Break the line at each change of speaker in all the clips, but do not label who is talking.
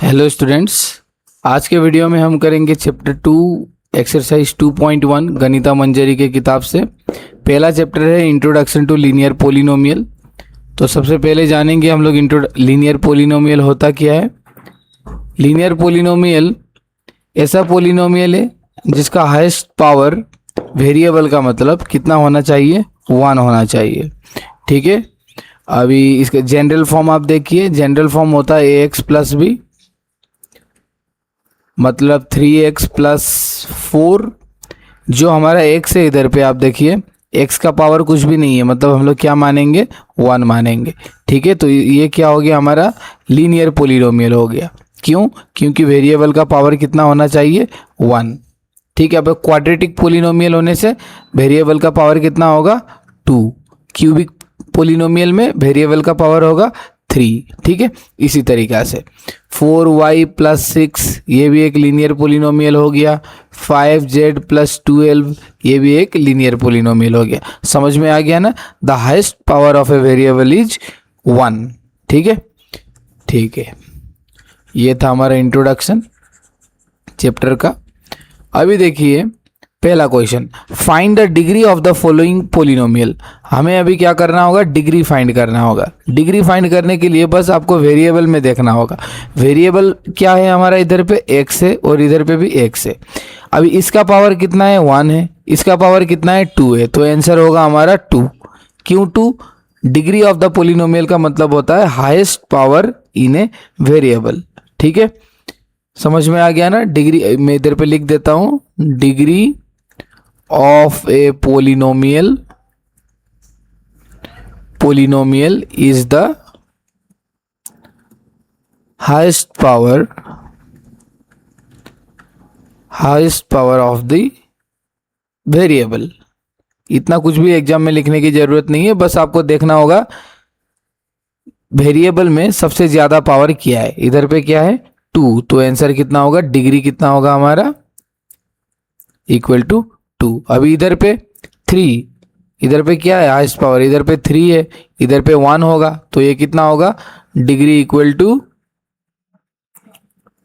Hello students, आज के video में हम करेंगे चैप्टर 2 एक्सरसाइज 2.1 गणिता मंजरी के किताब से। पहला चैप्टर है इंट्रोडक्शन टू लीनियर पोलिनोमियल। तो सबसे पहले जानेंगे हम लोग लीनियर पोलिनोमियल होता क्या है। लीनियर पोलिनोमियल ऐसा पोलिनोमियल है जिसका हाईएस्ट पावर वेरिएबल का मतलब कितना होना चाहिए, 1 होना चाहिए। ठीक है, अभी इसका जनरल फॉर्म आप देखिए। जनरल फॉर्म होता है ax प्लस बी, मतलब 3x प्लस 4। जो हमारा x है इधर पे आप देखिए, x का पावर कुछ भी नहीं है, मतलब हम लोग क्या मानेंगे, 1 मानेंगे। ठीक है, तो ये क्या हो गया, हमारा लीनियर पोलिनोमियल हो गया। क्यों? क्योंकि वेरिएबल का पावर कितना होना चाहिए, 1। ठीक है, अब क्वाड्रेटिक पोलिनोमियल होने से वेरिएबल का पावर कितना होगा, 2। क्यूबिक पोलिनोमियल में वेरिएबल का पावर होगा 3। ठीक है, इसी तरीक़ा से 4y प्लस 6 ये भी एक लीनियर पोलिनोमियल हो गया। 5z प्लस 12 ये भी एक लीनियर पोलिनोमियल हो गया। समझ में आ गया ना। The highest power of a variable is 1। ठीक है, ठीक है, ये था हमारा इंट्रोडक्शन चैप्टर का। अभी देखिए पहला question, find the degree of the following polynomial. हमें अभी क्या करना होगा, डिग्री फाइंड करना होगा। डिग्री फाइंड करने के लिए बस आपको वेरिएबल में देखना होगा। वेरिएबल क्या है हमारा, इधर पे x है और इधर पे भी x है। अभी इसका पावर कितना है, 1 है, इसका पावर कितना है, 2 है, तो आंसर होगा हमारा 2। क्यों 2? डिग्री ऑफ द पोलिनोमियल का मतलब होता है highest power in a variable. ठीक है, समझ में आ गया ना। डिग्री मैं इधर पे लिख देता हूँ, degree of a polynomial is the highest power of the variable। इतना कुछ भी एग्जाम में लिखने की जरूरत नहीं है, बस आपको देखना होगा वेरिएबल में सबसे ज्यादा पावर क्या है। इधर पे क्या है, 2, तो आंसर कितना होगा, डिग्री कितना होगा हमारा, इक्वल टू 2। अभी इधर पे 3, इधर पे क्या है, हाईएस्ट पावर इधर पे 3 है, इधर पे 1 होगा, तो ये कितना होगा, डिग्री इक्वल टू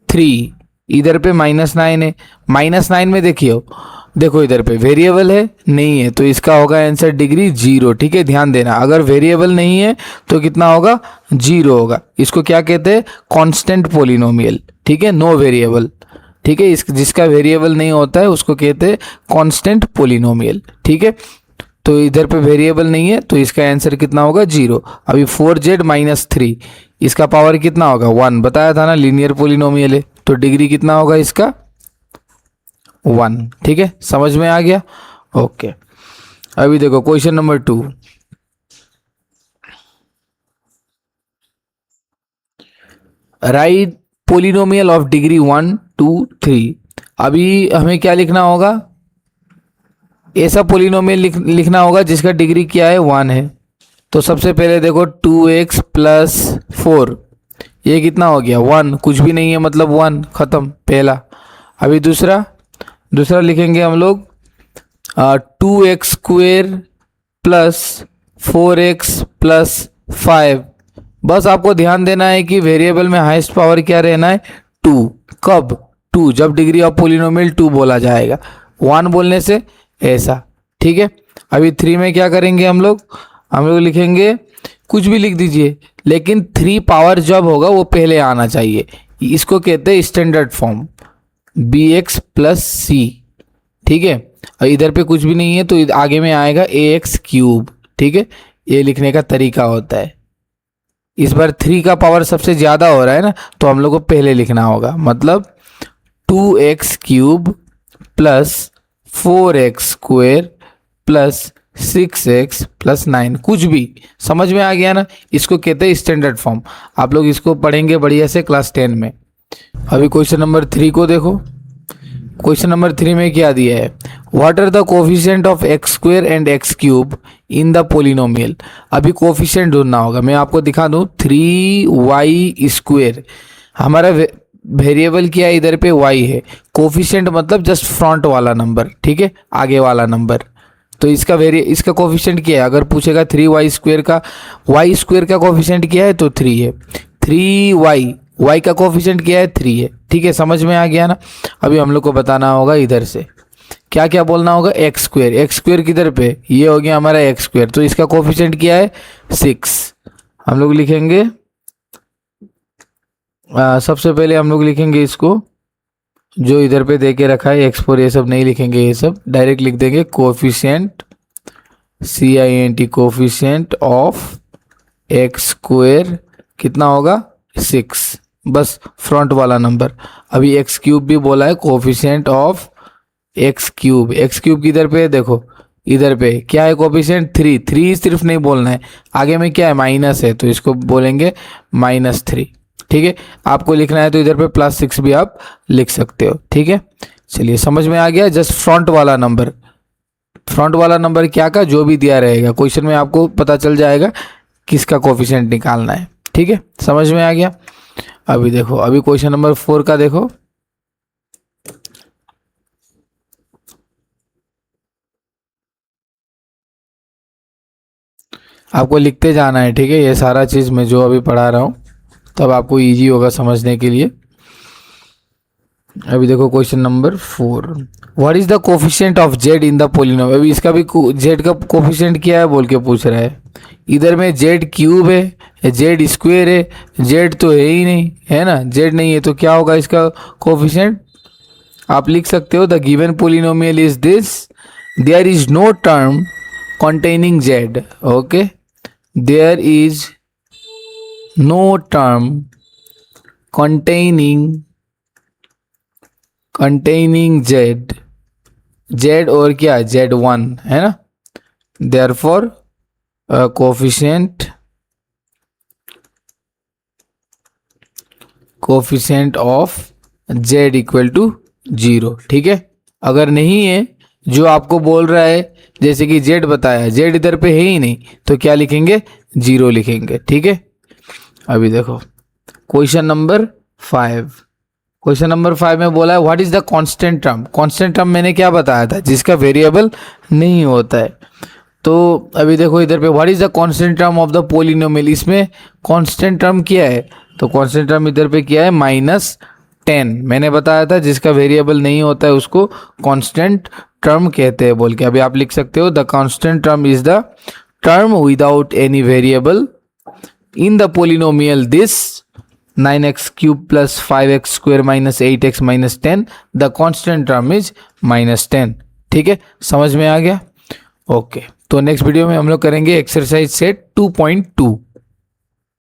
3। इधर पे -9 है, -9 में देखो इधर पे वेरिएबल है नहीं है, तो इसका होगा आंसर डिग्री 0। ठीक है, ध्यान देना, अगर वेरिएबल नहीं है तो कितना होगा, 0 होगा। इसको क्या कहते हैं, कांस्टेंट पोलिनोमियल। ठीक है, नो वेरिएबल। ठीक है, जिसका वेरिएबल नहीं होता है उसको कहते हैं कांस्टेंट पोलिनोमियल। ठीक है, तो इधर पे वेरिएबल नहीं है तो इसका आंसर कितना होगा, 0। अभी 4z माइनस 3 इसका पावर कितना होगा, 1। बताया था ना लीनियर पोलिनोमियल है, तो डिग्री कितना होगा इसका, 1। ठीक है, समझ में आ गया। ओके, अभी देखो question number 2। Right polynomial of degree 1, 2, 3। अभी हमें क्या लिखना होगा, ऐसा पोलिनोमियल लिखना होगा जिसका डिग्री क्या है, 1 है। तो सबसे पहले देखो 2x प्लस 4 ये कितना हो गया, 1। कुछ भी नहीं है मतलब 1, खत्म पहला। अभी दूसरा लिखेंगे हम लोग 2x square plus 4x plus 5। बस आपको ध्यान देना है कि वेरिएबल में हाईएस्ट पावर क्या रहना है, 2। कब, 2 जब डिग्री ऑफ पोलिनोमियल 2 बोला जाएगा, 1 बोलने से ऐसा। ठीक है, अभी 3 में क्या करेंगे हम लोग लिखेंगे, कुछ भी लिख दीजिए, लेकिन 3 पावर जब होगा वो पहले आना चाहिए। इसको कहते हैं स्टैंडर्ड फॉर्म, bx प्लस सी। ठीक है, और इधर पे कुछ भी नहीं है तो आगे में आएगा ax क्यूब। ठीक है, ये लिखने का तरीका होता है। इस बार 3 का पावर सबसे ज़्यादा हो रहा है ना, तो हम लोग को पहले लिखना होगा, मतलब 2x cube plus 4x square plus 6x plus 9, कुछ भी। समझ में आ गया ना, इसको कहते हैं स्टैंडर्ड फॉर्म। आप लोग इसको पढ़ेंगे बढ़िया से क्लास 10 में। अभी क्वेश्चन नंबर 3 को देखो। क्वेश्चन नंबर 3 में क्या दिया है, what are the coefficient of x square and x cube in the polynomial. अभी कोफिशिएंट ढूंढना होगा। मैं आपको दिखा दूं, 3y स्क्वेयर हमारा वेरिएबल क्या है, इधर पे y है। कोफिशिएंट मतलब जस्ट फ्रंट वाला नंबर, ठीक है, आगे वाला नंबर। तो इसका कोफिशिएंट क्या है, अगर पूछेगा 3y स्क्वेयर का कोफिशिएंट क्या है तो 3 है। 3y y का कोफिशिएंट क्या है 3 है, ठीक है, समझ में आ गया ना। अभी हम लोग को बताना होगा इधर से क्या क्या बोलना होगा, एक्स स्क्वेयर किधर पे, ये हो गया हमारा एक्स स्क्वेयर, तो इसका कोफिशिएंट क्या है 6। हम लोग लिखेंगे सबसे पहले हम लोग लिखेंगे इसको, जो इधर पे दे के रखा है x4, ये सब नहीं लिखेंगे, ये सब डायरेक्ट लिख देंगे coefficient CINT coefficient of x square कितना होगा 6, बस फ्रंट वाला नंबर। अभी एक्स क्यूब भी बोला है, कोफिशिएंट ऑफ एक्स क्यूब किधर पे है देखो, इधर पे क्या है कोफिशिएंट 3 सिर्फ नहीं बोलना है, आगे में क्या है माइनस है, तो इसको बोलेंगे -3, ठीक है। आपको लिखना है तो इधर पे +6 भी आप लिख सकते हो, ठीक है। चलिए समझ में आ गया, जस्ट फ्रंट वाला नंबर क्या का जो भी दिया रहेगा क्वेश्चन में आपको पता चल जाएगा किसका कोफिशिएंट निकालना है, ठीक है, समझ में आ गया। अभी देखो, अभी क्वेश्चन नंबर 4 का देखो, आपको लिखते जाना है, ठीक है, ये सारा चीज़ मैं जो अभी पढ़ा रहा हूँ, तब आपको इजी होगा समझने के लिए। अभी देखो question number 4, what is the coefficient of Z in the polynomial. अभी इसका भी जेड का कोफिशिएंट क्या है बोल के पूछ रहा है, इधर में जेड क्यूब है, जेड स्क्वेयर है, जेड तो है ही नहीं, है ना, जेड नहीं है तो क्या होगा इसका कोफिशिएंट, आप लिख सकते हो the given polynomial is this, there is no term containing z, okay, there is no term containing z और क्या z1 है ना, therefore coefficient of z equal to 0, ठीक है। अगर नहीं है जो आपको बोल रहा है, जैसे कि z बताया, z इधर पे है ही नहीं, तो क्या लिखेंगे 0 लिखेंगे, ठीक है। अभी देखो क्वेश्चन नंबर 5 में बोला है what is the constant term मैंने क्या बताया था, जिसका वेरिएबल नहीं होता है। तो अभी देखो इधर पे what is the constant term of the polynomial, इसमें कांस्टेंट टर्म क्या है, तो कांस्टेंट टर्म इधर पे क्या है -10, मैंने बताया था जिसका वेरिएबल नहीं होता है उसको कांस्टेंट टर्म कहते हैं बोल के। अभी आप लिख सकते हो the constant term is the term without any variable in the polynomial this 9x³ + 5x² - 8x - 10, the constant term is -10, ठीक है, समझ में आ गया। ओके, तो नेक्स्ट वीडियो में हम लोग करेंगे एक्सरसाइज सेट 2.2।